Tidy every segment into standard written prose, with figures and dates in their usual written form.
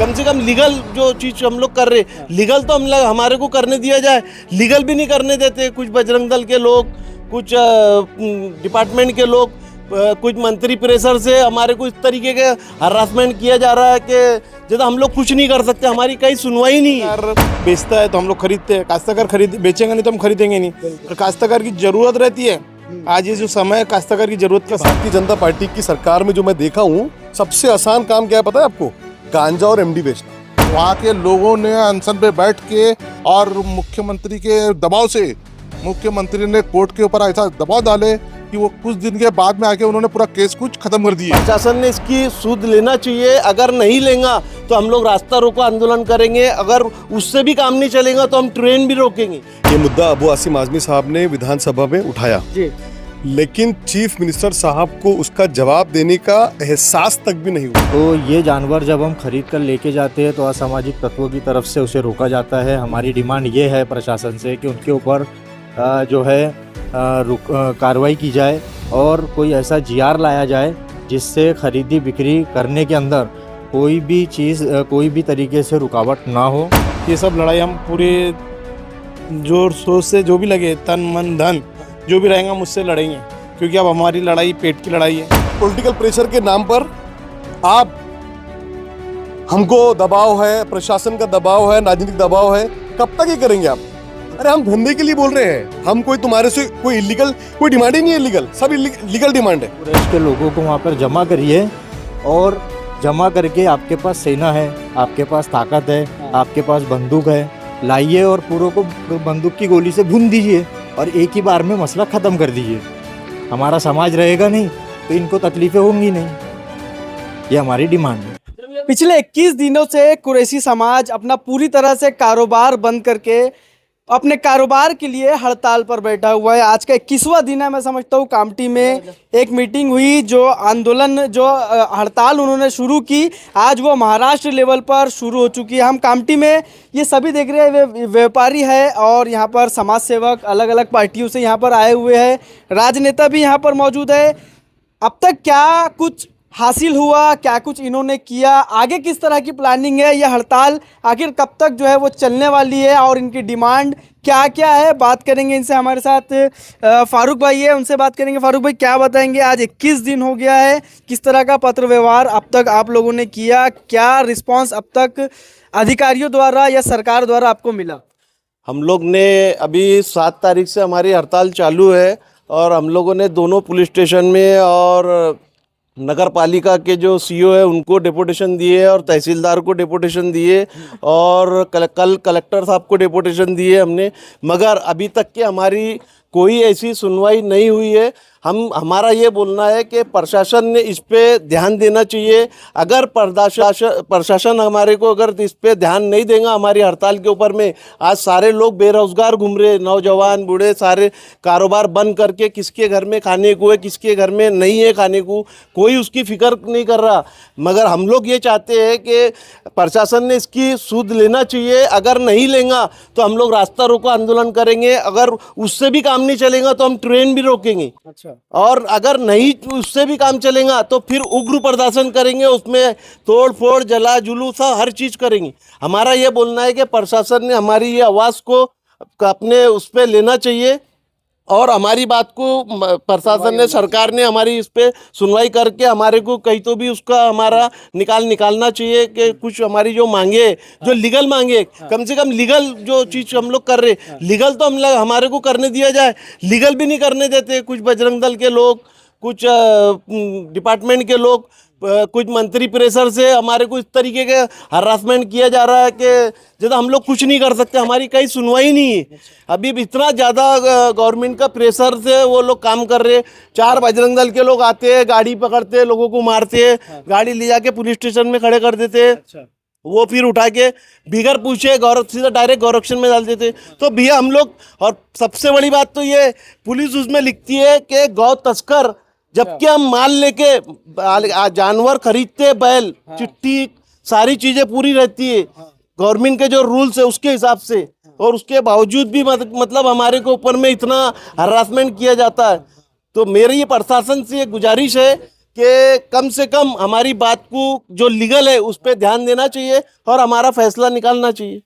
कम से कम लीगल जो चीज़ हम लोग कर रहे, लीगल तो हमारे को करने दिया जाए, लीगल भी नहीं करने देते। कुछ बजरंग दल के लोग, कुछ डिपार्टमेंट के लोग, कुछ मंत्री प्रेशर से हमारे को इस तरीके के हरासमेंट किया जा रहा है कि जैसे हम लोग कुछ नहीं कर सकते, हमारी कहीं सुनवाई नहीं है। बेचता है तो हम लोग खरीदते हैं, काश्तकार बेचेंगे नहीं तो हम खरीदेंगे नहीं। और काश्तकार की जरूरत रहती है। आज ये जो समय है काश्तकार की जरूरत का। भारतीय जनता पार्टी की सरकार में जो मैं देखा हूँ, सबसे आसान काम क्या है पता है आपको? गांजा और एमडी बेचना। वहाँ के लोगों ने अनशन पे बैठ के और मुख्यमंत्री के दबाव से मुख्यमंत्री ने कोर्ट के ऊपर ऐसा दबाव डाले कि वो कुछ दिन के बाद में आके उन्होंने पूरा केस कुछ खत्म कर दिया। प्रशासन ने इसकी सूद लेना चाहिए, अगर नहीं लेगा तो हम लोग रास्ता रोको आंदोलन करेंगे, अगर उससे भी काम नहीं चलेगा तो हम ट्रेन भी रोकेंगे। ये मुद्दा अबू आसिम आजमी साहब ने विधानसभा में उठाया जी, लेकिन चीफ मिनिस्टर साहब को उसका जवाब देने का एहसास तक भी नहीं हुआ। तो ये जानवर जब हम खरीद कर लेके जाते हैं तो असामाजिक तत्वों की तरफ से उसे रोका जाता है। हमारी डिमांड ये है प्रशासन से कि उनके ऊपर जो है कार्रवाई की जाए और कोई ऐसा जीआर लाया जाए जिससे खरीदी बिक्री करने के अंदर कोई भी चीज़ कोई भी तरीके से रुकावट ना हो। ये सब लड़ाई हम पूरे जोर शोर से, जो भी लगे, तन मन धन जो भी रहेगा मुझसे लड़ेंगे, क्योंकि अब हमारी लड़ाई पेट की लड़ाई है। पॉलिटिकल प्रेशर के नाम पर आप हमको दबाव है, प्रशासन का दबाव है, राजनीतिक दबाव है, कब तक ये करेंगे आप? अरे हम धंधे के लिए बोल रहे हैं, हम कोई तुम्हारे से कोई इलीगल कोई डिमांड ही नहीं है। लीगल सब लीगल डिमांड है। देश के लोगों को वहाँ पर जमा करिए और जमा करके आपके पास सेना है, आपके पास ताकत है, आपके पास बंदूक है, लाइए और पूरों को बंदूक की गोली से भून दीजिए और एक ही बार में मसला ख़त्म कर दीजिए। हमारा समाज रहेगा नहीं तो इनको तकलीफें होंगी नहीं। ये हमारी डिमांड है। पिछले 21 दिनों से कुरैशी समाज अपना पूरी तरह से कारोबार बंद करके अपने कारोबार के लिए हड़ताल पर बैठा हुआ है। आज का 21वां दिन है। मैं समझता हूँ कामटी में एक मीटिंग हुई, जो आंदोलन, जो हड़ताल उन्होंने शुरू की, आज वो महाराष्ट्र लेवल पर शुरू हो चुकी है। हम कामटी में ये सभी देख रहे हैं, वे व्यापारी है और यहाँ पर समाज सेवक अलग अलग पार्टियों से यहाँ पर आए हुए हैं, राजनेता भी यहाँ पर मौजूद है। अब तक क्या कुछ हासिल हुआ, क्या कुछ इन्होंने किया, आगे किस तरह की प्लानिंग है, यह हड़ताल आखिर कब तक जो है वो चलने वाली है और इनकी डिमांड क्या क्या है, बात करेंगे इनसे। हमारे साथ फारूक भाई है, उनसे बात करेंगे। फारूक भाई, क्या बताएंगे, आज 21 दिन हो गया है, किस तरह का पत्र व्यवहार अब तक आप लोगों ने किया, क्या रिस्पांस अब तक अधिकारियों द्वारा या सरकार द्वारा आपको मिला? हम लोग ने अभी 7 तारीख से हमारी हड़ताल चालू है और हम लोगों ने दोनों पुलिस स्टेशन में और नगर पालिका के जो सीईओ है उनको डेपुटेशन दिए और तहसीलदार को डेपुटेशन दिए और कल कलेक्टर साहब को डेपुटेशन दिए हमने, मगर अभी तक की हमारी कोई ऐसी सुनवाई नहीं हुई है। हमारा ये बोलना है कि प्रशासन ने इस पे ध्यान देना चाहिए। अगर प्रशासन हमारे को अगर इस पे ध्यान नहीं देगा हमारी हड़ताल के ऊपर में, आज सारे लोग बेरोजगार घूम रहे, नौजवान बूढ़े सारे कारोबार बंद करके, किसके घर में खाने को है, किसके घर में नहीं है खाने को, कोई उसकी फिक्र नहीं कर रहा। मगर हम लोग ये चाहते हैं कि प्रशासन ने इसकी सूद लेना चाहिए, अगर नहीं लेगा तो हम लोग रास्ता रोको आंदोलन करेंगे, अगर उससे भी काम नहीं चलेगा तो हम ट्रेन भी रोकेंगे। अच्छा। और अगर नहीं उससे भी काम चलेगा तो फिर उग्र प्रदर्शन करेंगे, उसमें तोड़ फोड़ जला जुलूस हर चीज़ करेंगे। हमारा ये बोलना है कि प्रशासन ने हमारी ये आवाज़ को अपने उस पर लेना चाहिए और हमारी बात को प्रशासन ने, सरकार ने हमारी इस पे सुनवाई करके हमारे को कहीं तो भी उसका हमारा निकालना चाहिए कि कुछ हमारी जो मांगे, जो लीगल मांगे, कम से कम लीगल जो चीज़ हम लोग कर रहे, लीगल तो हमारे को करने दिया जाए, लीगल भी नहीं करने देते। कुछ बजरंग दल के लोग, कुछ डिपार्टमेंट के लोग, कुछ मंत्री प्रेशर से हमारे को इस तरीके के हरासमेंट किया जा रहा है कि जैसे हम लोग कुछ नहीं कर सकते, हमारी कहीं सुनवाई नहीं है। अभी इतना ज़्यादा गवर्नमेंट का प्रेशर से वो लोग काम कर रहे हैं। 4 बजरंग दल के लोग आते हैं, गाड़ी पकड़ते हैं, लोगों को मारते हैं, गाड़ी ले जाके पुलिस स्टेशन में खड़े कर देते हैं, वो फिर उठा के बिगर पूछे सीधा डायरेक्ट गौरक्षण में डाल देते। तो भैया हम लोग, और सबसे बड़ी बात तो ये, पुलिस उसमें लिखती है कि गौ तस्कर, जबकि हम माल लेके जानवर खरीदते, बैल, चिट्ठी, सारी चीजें पूरी रहती है गवर्नमेंट के जो रूल्स है उसके हिसाब से, और उसके बावजूद भी मतलब हमारे को ऊपर में इतना हरासमेंट किया जाता है। तो मेरी ये प्रशासन से ये गुजारिश है कि कम से कम हमारी बात को जो लीगल है उस पर ध्यान देना चाहिए और हमारा फैसला निकालना चाहिए।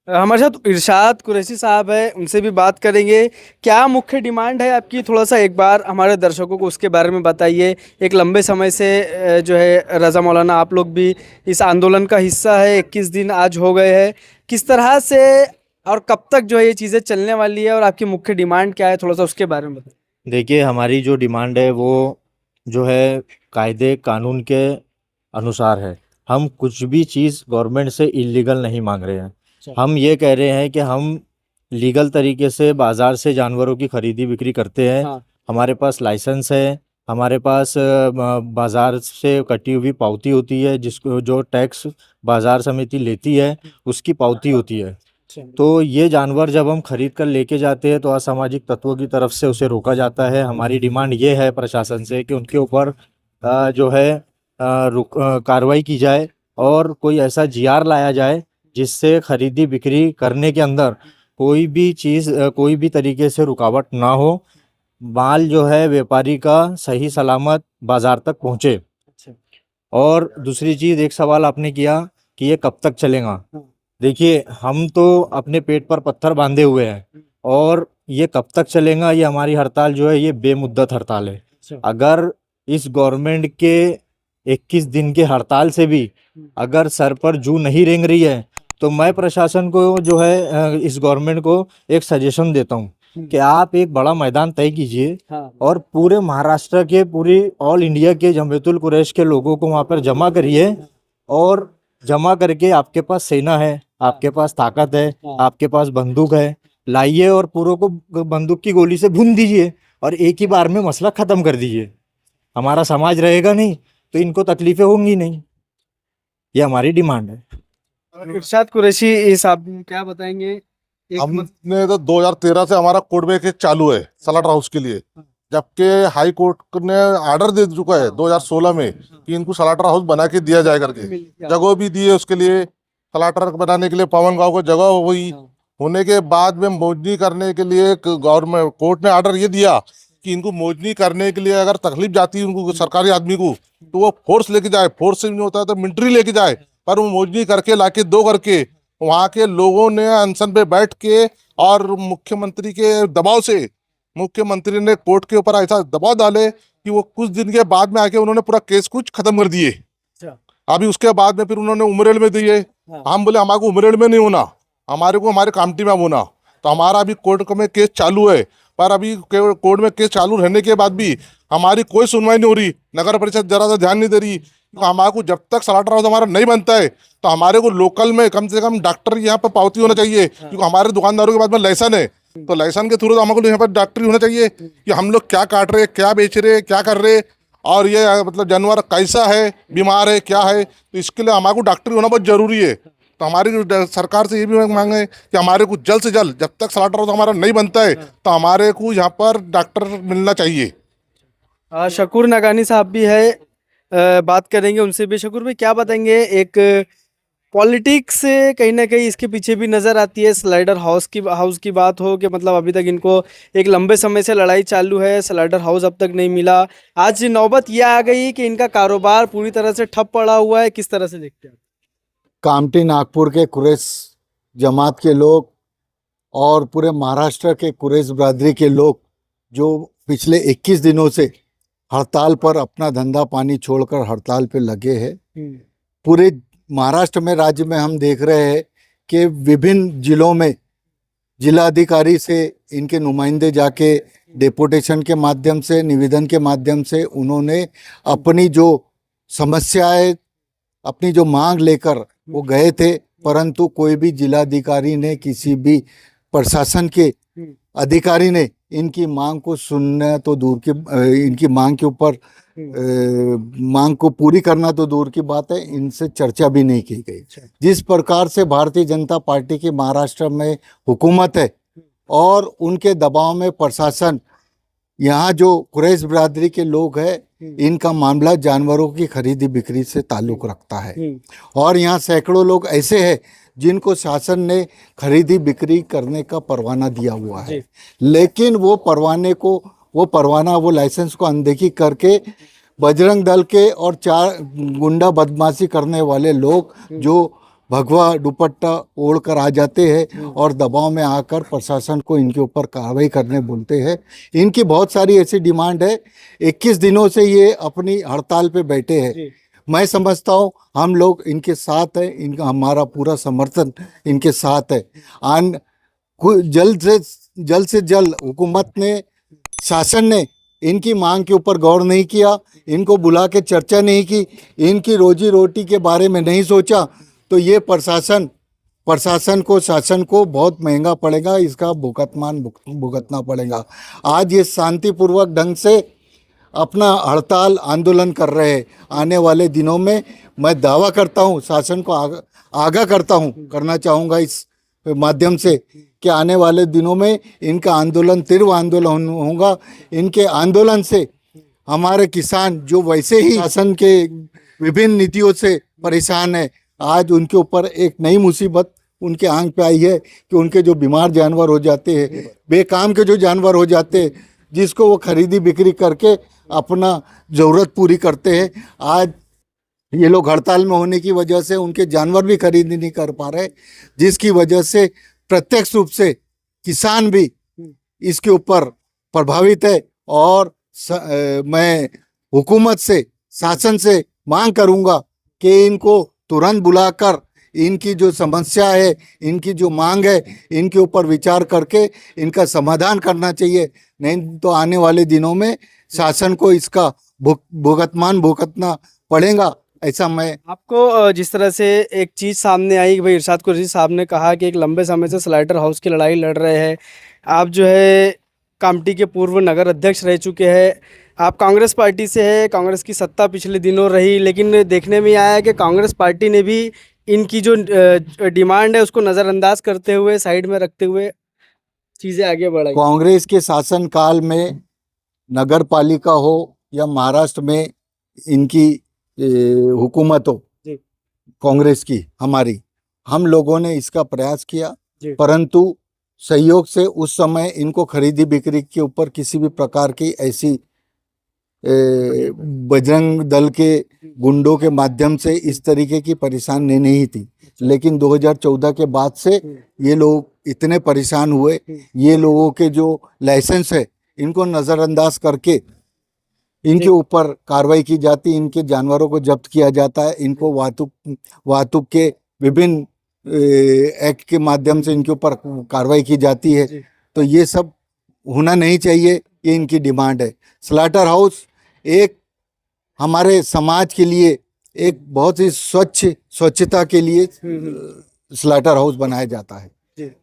हमारे साथ इरशाद कुरैशी साहब है, उनसे भी बात करेंगे। क्या मुख्य डिमांड है आपकी, थोड़ा सा एक बार हमारे दर्शकों को उसके बारे में बताइए। एक लंबे समय से जो है रज़ा मौलाना आप लोग भी इस आंदोलन का हिस्सा है, 21 दिन आज हो गए हैं। किस तरह से और कब तक जो है ये चीज़ें चलने वाली है और आपकी मुख्य डिमांड क्या है, थोड़ा सा उसके बारे में बताइए। देखिए, हमारी जो डिमांड है वो जो है कायदे कानून के अनुसार है। हम कुछ भी चीज़ गवर्नमेंट से इलीगल नहीं मांग रहे हैं। हम ये कह रहे हैं कि हम लीगल तरीके से बाज़ार से जानवरों की खरीदी बिक्री करते हैं। हाँ। हमारे पास लाइसेंस है, हमारे पास बाज़ार से कटी हुई पावती होती है, जिसको जो टैक्स बाज़ार समिति लेती है उसकी पावती होती है। तो ये जानवर जब हम खरीद कर लेके जाते हैं तो असामाजिक तत्वों की तरफ से उसे रोका जाता है। हमारी डिमांड ये है प्रशासन से कि उनके ऊपर जो है कार्रवाई की जाए और कोई ऐसा जीआर लाया जाए जिससे खरीदी बिक्री करने के अंदर कोई भी चीज़ कोई भी तरीके से रुकावट ना हो, माल जो है व्यापारी का सही सलामत बाज़ार तक पहुँचे। और दूसरी चीज़, एक सवाल आपने किया कि ये कब तक चलेगा। देखिए, हम तो अपने पेट पर पत्थर बांधे हुए हैं और ये कब तक चलेगा, ये हमारी हड़ताल जो है ये बेमुद्दत हड़ताल है। अगर इस गवर्नमेंट के 21 दिन के हड़ताल से भी अगर सर पर जू नहीं रेंग रही है तो मैं प्रशासन को जो है इस गवर्नमेंट को एक सजेशन देता हूँ कि आप एक बड़ा मैदान तय कीजिए और पूरे महाराष्ट्र के पूरी ऑल इंडिया के जमयतुल कुरैश के लोगों को वहाँ पर जमा करिए और जमा करके आपके पास सेना है, आपके पास ताकत है, आपके पास बंदूक है, लाइए और पूरों को बंदूक की गोली से भून दीजिए और एक ही बार में मसला ख़त्म कर दीजिए। हमारा समाज रहेगा नहीं तो इनको तकलीफें होंगी नहीं। ये हमारी डिमांड है। इरशाद कुरैशी साहब क्या बताएंगे। हमने तो 2013 से हमारा कोर्ट में केस चालू है स्लॉटर हाउस के लिए, जबकि हाई कोर्ट ने ऑर्डर दे चुका है 2016 में कि इनको स्लॉटर हाउस बना के दिया जाए करके, जगह भी दी है उसके लिए। स्लॉटर बनाने के लिए पवन गांव को जगह हुई, होने के बाद में मोजनी करने के लिए गवर्नमेंट कोर्ट ने ऑर्डर ये दिया कि इनको मोजनी करने के लिए अगर तकलीफ जाती है उनको सरकारी आदमी को तो वो फोर्स लेके जाए, फोर्स से नहीं होता तो मिलिट्री लेके जाए, पर वो मोजनी करके लाके दो करके। वहाँ के लोगों ने अनशन पे बैठ के और मुख्यमंत्री के दबाव से मुख्यमंत्री ने कोर्ट के ऊपर ऐसा दबाव डाले कि वो कुछ दिन के बाद में आके उन्होंने पूरा केस कुछ खत्म कर दिए। अभी उसके बाद में फिर उन्होंने उमरेल में दिए। हम बोले हमारे को उमरेल में नहीं होना, हमारे को हमारे कामटी में होना। तो हमारा अभी कोर्ट में केस चालू है, पर अभी कोर्ट में केस चालू रहने के बाद भी हमारी कोई सुनवाई नहीं हो रही। नगर परिषद जरा सा ध्यान नहीं दे रही। तो हमारे को जब तक स्लॉटर हाउस हमारा नहीं बनता है तो हमारे को लोकल में कम से कम डॉक्टर यहाँ पर पावती होना चाहिए, क्योंकि हमारे दुकानदारों के पास में लाइसेंस है। तो लाइसेंस के थ्रू तो हमको यहाँ पर डॉक्टरी होना चाहिए कि हम लोग क्या काट रहे, क्या बेच रहे, क्या कर रहे, और ये मतलब जानवर कैसा है, बीमार है, क्या है। तो इसके लिए हमारे को डॉक्टरी होना बहुत जरूरी है। तो हमारी सरकार से ये भी मांग है कि हमारे को जल्द से जल्द, जब तक स्लॉटर हाउस हमारा नहीं बनता है तो हमारे को यहाँ पर डॉक्टर मिलना चाहिए। शकूर नागानी साहब भी है, बात करेंगे उनसे भी। शकूर भाई क्या बताएंगे, एक पॉलिटिक्स कहीं ना कहीं इसके पीछे भी नज़र आती है। स्लाइडर हाउस की बात हो कि मतलब अभी तक इनको एक लंबे समय से लड़ाई चालू है, स्लाइडर हाउस अब तक नहीं मिला। आज नौबत यह आ गई कि इनका कारोबार पूरी तरह से ठप पड़ा हुआ है। किस तरह से देखते हैं? कामठी नागपुर के कुरैश जमात के लोग और पूरे महाराष्ट्र के कुरैश बरादरी के लोग जो पिछले 21 दिनों से हड़ताल पर अपना धंधा पानी छोड़कर हड़ताल पे लगे हैं। पूरे महाराष्ट्र में, राज्य में हम देख रहे हैं कि विभिन्न जिलों में जिलाधिकारी से इनके नुमाइंदे जाके डेपुटेशन के माध्यम से, निवेदन के माध्यम से उन्होंने अपनी जो समस्याएं, अपनी जो मांग लेकर वो गए थे, परंतु कोई भी जिलाधिकारी ने, किसी भी प्रशासन के अधिकारी ने इनकी मांग को सुनना तो दूर की, इनकी मांग के ऊपर मांग को पूरी करना तो दूर की बात है, इनसे चर्चा भी नहीं की गई। जिस प्रकार से भारतीय जनता पार्टी की महाराष्ट्र में हुकूमत है और उनके दबाव में प्रशासन, यहाँ जो कुरैश बिरादरी के लोग हैं, इनका मामला जानवरों की खरीदी बिक्री से ताल्लुक रखता है और यहाँ सैकड़ों लोग ऐसे हैं जिनको शासन ने खरीदी बिक्री करने का परवाना दिया हुआ है, लेकिन वो परवाना, वो लाइसेंस को अनदेखी करके बजरंग दल के और 4 गुंडा बदमाशी करने वाले लोग जो भगवा दुपट्टा ओढ़ कर आ जाते हैं और दबाव में आकर प्रशासन को इनके ऊपर कार्रवाई करने बोलते हैं। इनकी बहुत सारी ऐसी डिमांड है। 21 दिनों से ये अपनी हड़ताल पे बैठे हैं। मैं समझता हूँ हम लोग इनके साथ हैं, इनका हमारा पूरा समर्थन इनके साथ है। जल्द से जल्द हुकूमत ने, शासन ने इनकी मांग के ऊपर गौर नहीं किया, इनको बुला के चर्चा नहीं की, इनकी रोजी रोटी के बारे में नहीं सोचा, तो ये शासन को बहुत महंगा पड़ेगा, इसका भुगतना पड़ेगा। आज ये शांतिपूर्वक ढंग से अपना हड़ताल आंदोलन कर रहे हैं। आने वाले दिनों में मैं दावा करता हूँ, शासन को आगाह करना चाहूँगा इस माध्यम से कि आने वाले दिनों में इनका आंदोलन तीव्र आंदोलन होगा। इनके आंदोलन से हमारे किसान जो वैसे ही शासन के विभिन्न नीतियों से परेशान है, आज उनके ऊपर एक नई मुसीबत उनके आंख पे आई है कि उनके जो बीमार जानवर हो जाते हैं, बेकाम के जो जानवर हो जाते हैं, जिसको वो खरीदी बिक्री करके अपना ज़रूरत पूरी करते हैं, आज ये लोग हड़ताल में होने की वजह से उनके जानवर भी खरीद नहीं कर पा रहे, जिसकी वजह से प्रत्यक्ष रूप से किसान भी इसके ऊपर प्रभावित है। और मैं हुकूमत से, शासन से मांग करूंगा कि इनको तुरंत बुलाकर इनकी जो समस्या है, इनकी जो मांग है, इनके ऊपर विचार करके इनका समाधान करना चाहिए। नहीं तो आने वाले दिनों में शासन को इसका भुगतना पड़ेगा। ऐसा मैं आपको जिस तरह से एक चीज़ सामने आई कि भाई इरशाद कुरैशी साहब ने कहा कि एक लंबे समय से स्लाइडर हाउस की लड़ाई लड़ रहे हैं। आप जो है कामटी के पूर्व नगर अध्यक्ष रह चुके हैं, आप कांग्रेस पार्टी से है, कांग्रेस की सत्ता पिछले दिनों रही, लेकिन देखने में आया कि कांग्रेस पार्टी ने भी इनकी जो डिमांड है उसको नज़रअंदाज करते हुए, साइड में रखते हुए चीज़ें आगे बढ़ाई। कांग्रेस के शासन काल में नगर पालिका हो या महाराष्ट्र में इनकी हुकूमत हो, कांग्रेस की हमारी, हम लोगों ने इसका प्रयास किया, परंतु सहयोग से उस समय इनको खरीदी बिक्री के ऊपर किसी भी प्रकार की ऐसी बजरंग दल के गुंडों के माध्यम से इस तरीके की परेशानी नहीं थी। लेकिन 2014 के बाद से ये लोग इतने परेशान हुए, ये लोगों के जो लाइसेंस है इनको नज़रअंदाज करके इनके ऊपर कार्रवाई की जाती, इनके जानवरों को जब्त किया जाता है, इनको वाहतुक के विभिन्न एक्ट के माध्यम से इनके ऊपर कार्रवाई की जाती है। तो ये सब होना नहीं चाहिए, ये इनकी डिमांड है। स्लाटर हाउस एक हमारे समाज के लिए एक बहुत ही स्वच्छता के लिए स्लाटर हाउस बनाया जाता है।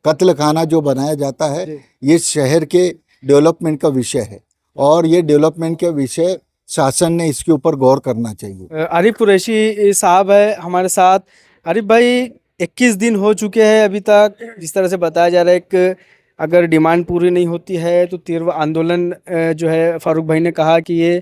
कत्ल खाना जो बनाया जाता है ये शहर के डेवलपमेंट का विषय है और ये डेवलपमेंट के विषय शासन ने इसके ऊपर गौर करना चाहिए। आरिफ कुरैशी साहब है हमारे साथ। आरिफ भाई, 21 दिन हो चुके हैं अभी तक, जिस तरह से बताया जा रहा है कि अगर डिमांड पूरी नहीं होती है तो तीव्र आंदोलन जो है, फारूक भाई ने कहा कि ये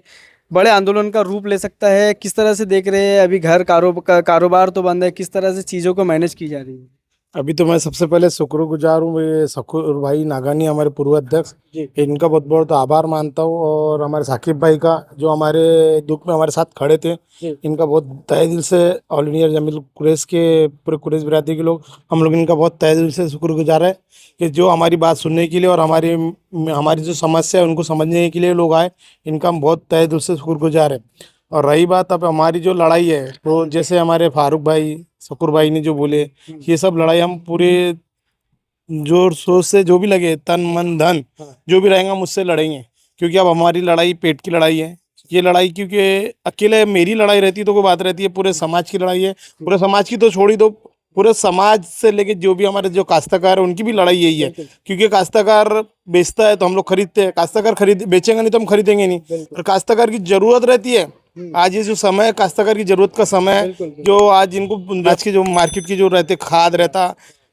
बड़े आंदोलन का रूप ले सकता है। किस तरह से देख रहे हैं? अभी घर कारोबार तो बंद है, किस तरह से चीज़ों को मैनेज की जा रही है? अभी तो मैं सबसे पहले शुक्रगुजार हूँ सकुर भाई नागानी, हमारे पूर्व अध्यक्ष, इनका बहुत बहुत आभार मानता हूँ। और हमारे साकिब भाई का, जो हमारे दुख में हमारे साथ खड़े थे, इनका बहुत तहे दिल से, ऑल इंडिया जमील कुरैश के पूरे कुरैश बिरादरी के लोग, हम लोग इनका बहुत तहे दिल से शुक्रगुजार है कि जो हमारी बात सुनने के लिए और हमारी जो समस्या है उनको समझने के लिए लोग आए। इनका हम बहुत तहे दिल से शुक्रगुजार है। और रही बात अब हमारी जो लड़ाई है, तो जैसे हमारे फारूक भाई, शकुर भाई ने जो बोले, ये सब लड़ाई हम पूरे जोर सोच से, जो भी लगे, तन मन धन जो भी रहेगा मुझसे लड़ेंगे। क्योंकि अब हमारी लड़ाई पेट की लड़ाई है। ये लड़ाई क्योंकि अकेले मेरी लड़ाई रहती तो कोई बात रहती है, पूरे समाज की लड़ाई है। पूरे समाज की तो छोड़ ही दो, पूरे समाज से लेके जो भी हमारे जो काश्तकार है उनकी भी लड़ाई यही है। क्योंकि काश्तकार बेचता है तो हम लोग खरीदते हैं, काश्तकार बेचेंगे नहीं तो हम खरीदेंगे नहीं। और काश्तकार की जरूरत रहती है। आज ये जो समय है, काश्तकार की जरूरत का समय है, जो आज इनको आज के जो मार्केट की जो रहते खाद रहता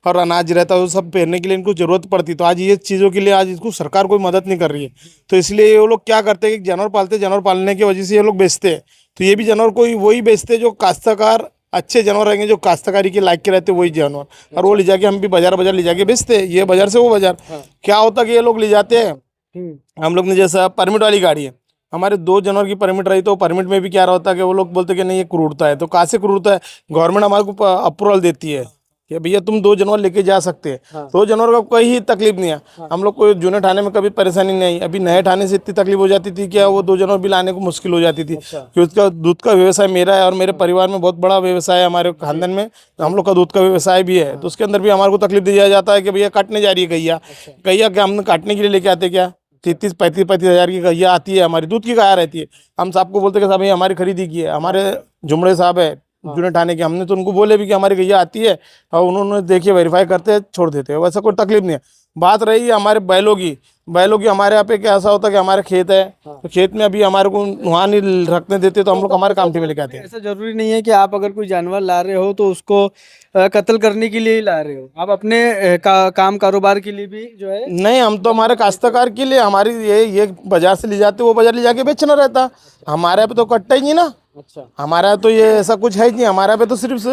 और अनाज रहता है वो सब पहनने के लिए इनको जरूरत पड़ती। तो आज ये चीज़ों के लिए आज इसको सरकार कोई मदद नहीं कर रही है। तो इसलिए ये लोग क्या करते हैं कि जानवर पालते, जानवर पालने की वजह से ये लोग बेचते हैं। तो ये भी जानवर कोई वही बेचते जो काश्तकार अच्छे जानवर रहेंगे, जो काश्तकारी के लायक के रहते वही जानवर, और वो ले जाके हम भी बाजार ले जाके बेचते हैं। ये बाजार से वो बाजार क्या होता कि ये लोग ले जाते हैं। हम लोग ने जैसा परमिट वाली गाड़ी है, हमारे 2 जनवरी की परमिट रही तो परमिट में भी क्या होता है कि वो लोग बोलते कि नहीं ये क्रूरता है, तो कहाँ से क्रूरता है? गवर्नमेंट हमारे को अप्रूवल देती है कि भैया तुम 2 जनवरी लेके जा सकते हैं। 2 जनवरी का कोई ही तकलीफ नहीं है। हम लोग को जूने थाने में कभी परेशानी नहीं आई। अभी नए थाने से इतनी तकलीफ हो जाती थी क्या वो 2 जनवरी बिल आने को मुश्किल हो जाती थी, कि उसका दूध का व्यवसाय मेरा है और मेरे परिवार में बहुत बड़ा व्यवसाय है, हमारे खानदान में हम लोग का दूध का व्यवसाय भी है। तो उसके अंदर भी हमारे को तकलीफ दिया जाता है कि भैया काटने जा रही है गैया। गैया क्या हम काटने के लिए लेके आते क्या? 30-35 हज़ार की गैया आती है, हमारी दूध की गाय रहती है। हम साहब को बोलते कि साहब ये हमारी खरीदी की है, हमारे जुमड़े साहब है जूने थाने के, हमने तो उनको बोले भी कि हमारी गैया आती है और उन्होंने देखिए वेरीफाई करते हैं छोड़ देते हैं, वैसा कोई तकलीफ नहीं है। बात रही हमारे बैलों की हमारे यहाँ पे क्या ऐसा होता है कि हमारे खेत है, तो खेत में अभी हमारे को वहाँ नहीं रखने देते, तो हम लोग हमारे कामठी में लेके आते हैं। ऐसा जरूरी नहीं है कि आप अगर कोई जानवर ला रहे हो तो उसको कत्ल करने के लिए ही ला रहे हो, आप अपने काम कारोबार के लिए भी जो है। नहीं, हम तो हमारे काश्तकार के लिए हमारी ये बाजार से ले जाते, वो बाजार ले जाके बेचना रहता। हमारे यहाँ पे तो कट्टा ही नहीं ना। अच्छा हमारे यहाँ तो ये ऐसा कुछ है ही नहीं। हमारे यहाँ पे तो सिर्फ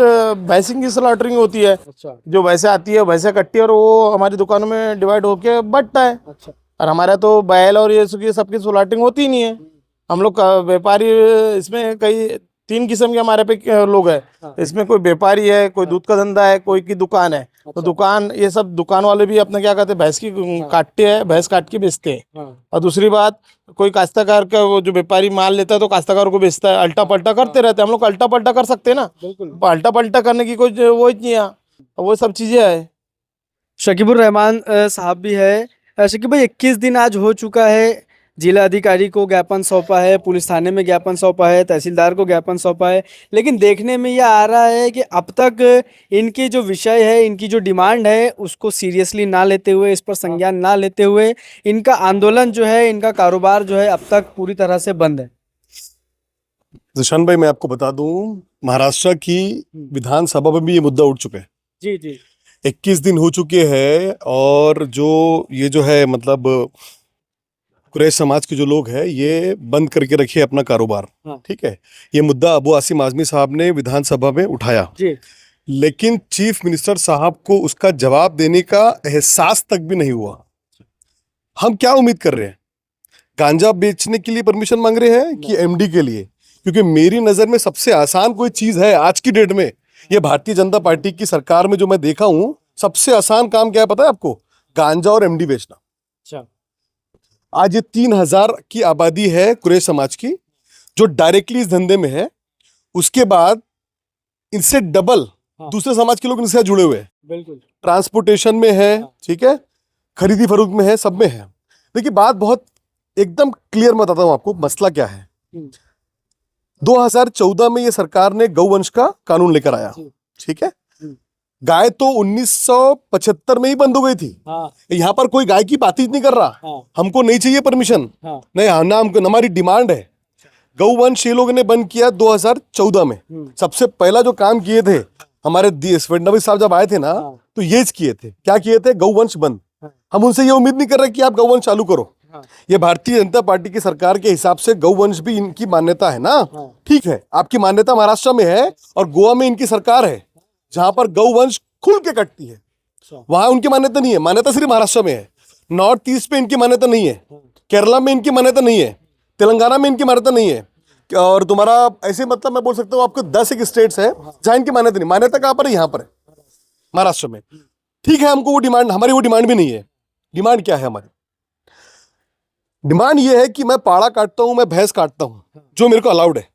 भैंसिंग की स्लॉटरिंग होती है। अच्छा जो भैंसे आती है भैंसे कट्टी और वो हमारी दुकानों में डिवाइड होके बटता है। अच्छा और हमारे यहाँ तो बैल और ये सबकी स्लॉटरिंग होती ही नहीं है। हम लोग का व्यापारी इसमें कई 3 किस्म के हमारे पे लोग हैं। इसमें कोई व्यापारी है, कोई दूध का धंधा है, कोई की दुकान है। तो दुकान ये सब दुकान वाले भी अपने क्या कहते हैं भैंस की काटते हैं, भैंस काट के बेचते हैं। और दूसरी बात कोई काश्तकार का वो जो व्यापारी माल लेता है तो काश्तकार को बेचता है, अल्टा पल्टा करते रहते हैं। हम लोग अल्टा पल्टा कर सकते हैं ना, अल्टा पल्टा करने की कोई वो नहीं है, वो सब चीजें है। शकीबुर रहमान साहब भी है। शकीब भाई 21 दिन आज हो चुका है, जिला अधिकारी को ज्ञापन सौंपा है, पुलिस थाने में ज्ञापन सौंपा है, तहसीलदार को ज्ञापन सौंपा है, लेकिन देखने में यह आ रहा है कि अब तक इनकी जो विषय है, इनकी जो डिमांड है उसको सीरियसली ना लेते हुए, इस पर संज्ञान ना लेते हुए इनका आंदोलन जो है, इनका कारोबार जो है अब तक पूरी तरह से बंद है। जिशान भाई मैं आपको बता दूं, महाराष्ट्र की विधानसभा में भी ये मुद्दा उठ चुका है। जी जी 21 दिन हो चुके हैं और जो है मतलब कुरैश समाज के जो लोग हैं ये बंद करके रखे अपना कारोबार। हाँ। ठीक है, ये मुद्दा अबू आसिम आजमी साहब ने विधानसभा में उठाया, जी लेकिन चीफ मिनिस्टर साहब को उसका जवाब देने का एहसास तक भी नहीं हुआ। हम क्या उम्मीद कर रहे हैं? गांजा बेचने के लिए परमिशन मांग रहे हैं कि एमडी के लिए? क्योंकि मेरी नजर में सबसे आसान कोई चीज है आज की डेट में, ये भारतीय जनता पार्टी की सरकार में जो मैं देखा हूं, सबसे आसान काम क्या है पता है आपको? गांजा और एमडी बेचना। अच्छा आज ये 3000 की आबादी है कुरैश समाज की जो डायरेक्टली इस धंधे में है। उसके बाद इनसे डबल दूसरे समाज के लोग इनसे जुड़े हुए हैं, बिल्कुल ट्रांसपोर्टेशन में है, ठीक है, खरीदी फरोख्त में है, सब में है। देखिए बात बहुत एकदम क्लियर मैं बताता हूं आपको मसला क्या है। 2014 में ये सरकार ने गौवंश का कानून लेकर आया, ठीक है। गाय तो 1975 में ही बंद हो गई थी। हाँ यहाँ पर कोई गाय की बात ही नहीं कर रहा। हाँ हमको नहीं चाहिए परमिशन, हाँ नहीं हाँ ना, हमको हमारी डिमांड है। गौवंश ये लोगों ने बंद किया 2014 में। सबसे पहला जो काम किए थे हमारे फडणवीस साहब जब आए थे ना, तो ये किए थे, क्या किए थे? गौवंश बंद। हम उनसे ये उम्मीद नहीं कर रहे कि आप गौवंश चालू करो। ये भारतीय जनता पार्टी की सरकार के हिसाब से गौवंश भी इनकी मान्यता है ना, ठीक है। आपकी मान्यता महाराष्ट्र में है और गोवा में इनकी सरकार है जहां पर गौवंश खुल के कटती है, वहां उनकी मान्यता नहीं है। मान्यता सिर्फ महाराष्ट्र में है। नॉर्थ ईस्ट पे इनकी मान्यता नहीं है, केरला में इनकी मान्यता नहीं है, तेलंगाना में इनकी मान्यता नहीं है, और तुम्हारा ऐसे मतलब मैं बोल सकता हूँ आपको 10 एक स्टेट्स है जहां इनकी मान्यता नहीं। मान्यता कहां पर है? यहाँ पर है, महाराष्ट्र में। ठीक है, हमको वो डिमांड, हमारी वो डिमांड भी नहीं है। डिमांड क्या है हमारी? डिमांड ये है कि मैं पाड़ा काटता हूं, मैं भैंस काटता हूं, जो मेरे को अलाउड है।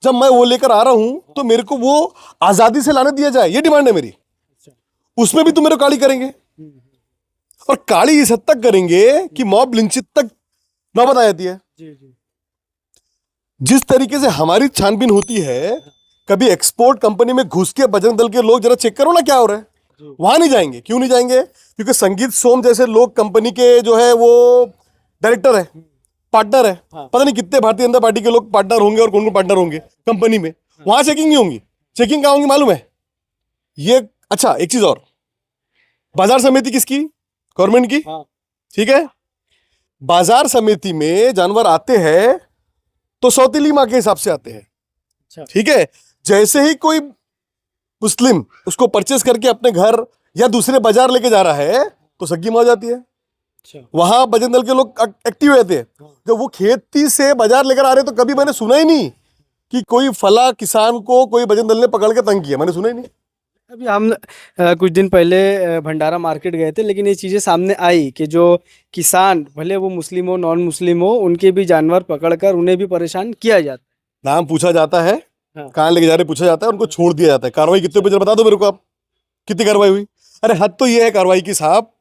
जब मैं वो लेकर आ रहा हूं तो मेरे को वो आजादी से लाने दिया जाए, ये डिमांड है मेरी। उसमें भी तुम मेरे को काली करेंगे, और काली इस हद तक करेंगे कि मॉब लिंचित तक नौबत आ जाती है। जिस तरीके से हमारी छानबीन होती है, कभी एक्सपोर्ट कंपनी में घुस के बजरंग दल के लोग जरा चेक करो ना क्या हो रहा है। वहां नहीं जाएंगे। क्यों नहीं जाएंगे? क्योंकि संगीत सोम जैसे लोग कंपनी के जो है वो डायरेक्टर है, पार्टनर है। पता नहीं कितने भारतीय जनता पार्टी के लोग पार्टनर होंगे और कौन कौन पार्टनर होंगे कंपनी में। वहां चेकिंग नहीं होंगी। चेकिंग कहां होंगी मालूम है? ये अच्छा एक चीज और, बाजार समिति किसकी? गवर्नमेंट की, ठीक है। बाजार समिति में जानवर आते हैं तो सौतीली माँ के हिसाब से आते हैं, ठीक है। जैसे ही कोई मुस्लिम उसको परचेस करके अपने घर या दूसरे बाजार लेके जा रहा है तो सग्गी माँ हो जाती है। वहां बजरंग दल के लोग एक्टिव रहते हैं। जब वो खेती से बाजार लेकर आ रहे तो कभी मैंने सुना ही नहीं कि कोई फला किसान को कोई बजरंग दल ने पकड़ के तंग किया, मैंने सुना ही नहीं। अभी हम कुछ दिन पहले भंडारा मार्केट गए थे, लेकिन ये चीज़ें सामने आई कि जो किसान भले वो मुस्लिम हो नॉन मुस्लिम हो, उनके भी जानवर पकड़कर उन्हें भी परेशान किया जाता नाम पूछा जाता है, हाँ। कहाँ लेके जा रहे पूछा जाता है, उनको छोड़ दिया जाता है। कार्रवाई कितने पे बता दो मेरे को आप, कितनी कार्रवाई हुई? अरे हद तो ये है कार्रवाई की साहब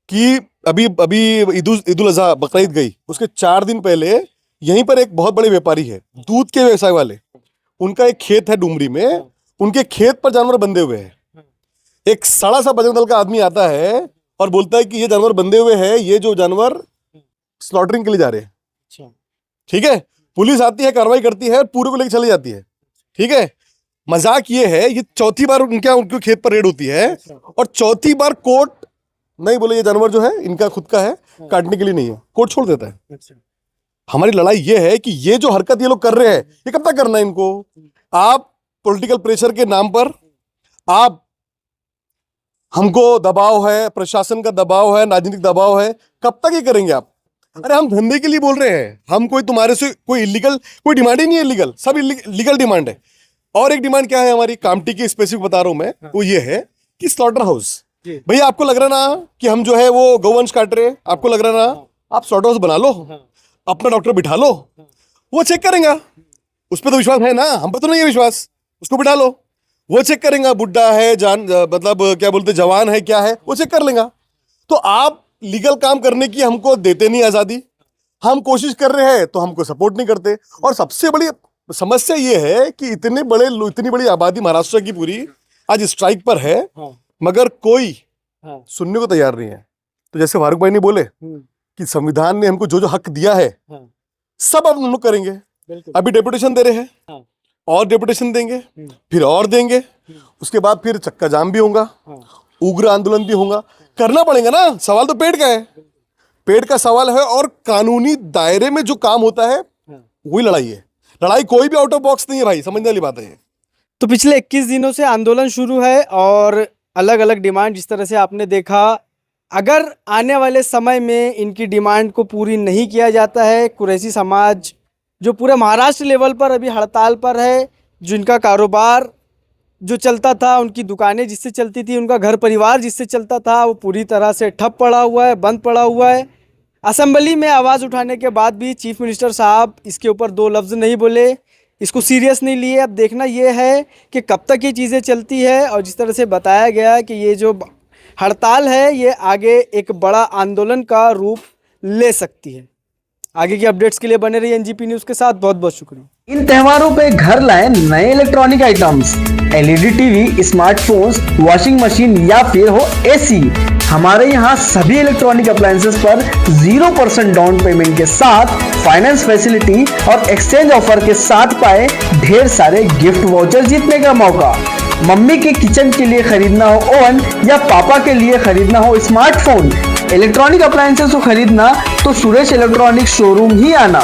कि अभी अभी ईद उल अजहा बकरीद गई, उसके 4 दिन पहले यहीं पर एक बहुत बड़े व्यापारी है दूध के व्यवसाय वाले, उनका एक खेत है डुमरी में, उनके खेत पर जानवर बंधे हुए हैं। एक सड़ा सा बजरंग दल का आदमी आता है और बोलता है कि ये जानवर बंधे हुए हैं, ये जो जानवर स्लॉटरिंग के लिए जा रहे हैं। ठीक है, पुलिस आती है, कार्रवाई करती है, पूरे को लेकर चली जाती है। ठीक है, मजाक ये है, ये चौथी बार उनके खेत पर रेड होती है और चौथी बार कोर्ट नहीं बोले ये जानवर जो है इनका खुद का है, काटने के लिए नहीं है, कोर्ट छोड़ देता है। हमारी लड़ाई ये है कि ये जो हरकत ये लोग कर रहे हैं ये कब तक करना है इनको? आप पॉलिटिकल प्रेशर के नाम पर आप हमको दबाव है, प्रशासन का दबाव है, राजनीतिक दबाव है, कब तक ये करेंगे आप? अरे हम धंधे के लिए बोल रहे हैं, हम कोई तुम्हारे से कोई इलीगल कोई डिमांड ही नहीं है, लीगल सब लीगल डिमांड है। और एक डिमांड क्या है हमारी कामटी की, स्पेसिफिक बता रहा हूं मैं, वो ये है कि स्लॉटर हाउस, भैया आपको लग रहा ना कि हम जो है वो गौवंश काट रहे हैं, आपको लग रहा ना, आप स्लॉटर हाउस बना लो, अपना डॉक्टर बिठा लो, वो चेक करेगा, उस पर तो विश्वास है ना, हम पर तो नहीं है विश्वास, उसको बिठा लो, वो चेक करेगा, बुढ़ा है मतलब क्या बोलते जवान है क्या है, वो चेक कर लेगा। तो आप लीगल काम करने की हमको देते नहीं आज़ादी, हम कोशिश कर रहे हैं तो हमको सपोर्ट नहीं करते। और सबसे बड़ी समस्या ये है कि इतनी बड़ी आबादी महाराष्ट्र की पूरी आज स्ट्राइक पर है, मगर कोई सुनने को तैयार नहीं है। तो जैसे फारूक भाई ने बोले कि संविधान ने हमको जो जो हक दिया है सब अब हम लोग करेंगे। अभी डेपुटेशन दे रहे हैं और डेपुटेशन देंगे, फिर और देंगे, उसके बाद फिर चक्का जाम भी होगा, उग्र आंदोलन भी होगा, करना पड़ेगा ना। सवाल तो पेट का है, पेट का सवाल है, और कानूनी दायरे में जो काम होता है वही लड़ाई है। लड़ाई कोई भी आउट ऑफ बॉक्स नहीं है भाई, समझने वाली बात है। तो पिछले 21 दिनों से आंदोलन शुरू है और अलग अलग डिमांड जिस तरह से आपने देखा, अगर आने वाले समय में इनकी डिमांड को पूरी नहीं किया जाता है, कुरैशी समाज जो पूरे महाराष्ट्र लेवल पर अभी हड़ताल पर है, जिनका कारोबार जो चलता था, उनकी दुकानें जिससे चलती थी, उनका घर परिवार जिससे चलता था, वो पूरी तरह से ठप पड़ा हुआ है, बंद पड़ा हुआ है। असेंबली में आवाज़ उठाने के बाद भी चीफ मिनिस्टर साहब इसके ऊपर 2 लफ्ज़ नहीं बोले, इसको सीरियस नहीं लिए। अब देखना ये है कि कब तक ये चीज़ें चलती है, और जिस तरह से बताया गया कि ये जो हड़ताल है ये आगे एक बड़ा आंदोलन का रूप ले सकती है। आगे की अपडेट्स के लिए बने रहिए एनजीपी न्यूज़ के साथ। बहुत बहुत शुक्रिया। इन त्योहारों पे घर लाएं नए electronic items, LED TV, smartphones, washing machine या फिर हो एसी। हमारे यहाँ सभी इलेक्ट्रॉनिक अप्लायंसेस पर 0% डाउन पेमेंट के साथ फाइनेंस फैसिलिटी और एक्सचेंज ऑफर के साथ पाए ढेर सारे गिफ्ट वाउचर जीतने का मौका। मम्मी के किचन के लिए खरीदना हो ओवन या पापा के लिए खरीदना हो स्मार्टफोन, इलेक्ट्रॉनिक अप्लायंसेस को खरीदना तो सुरेश इलेक्ट्रॉनिक शोरूम ही आना।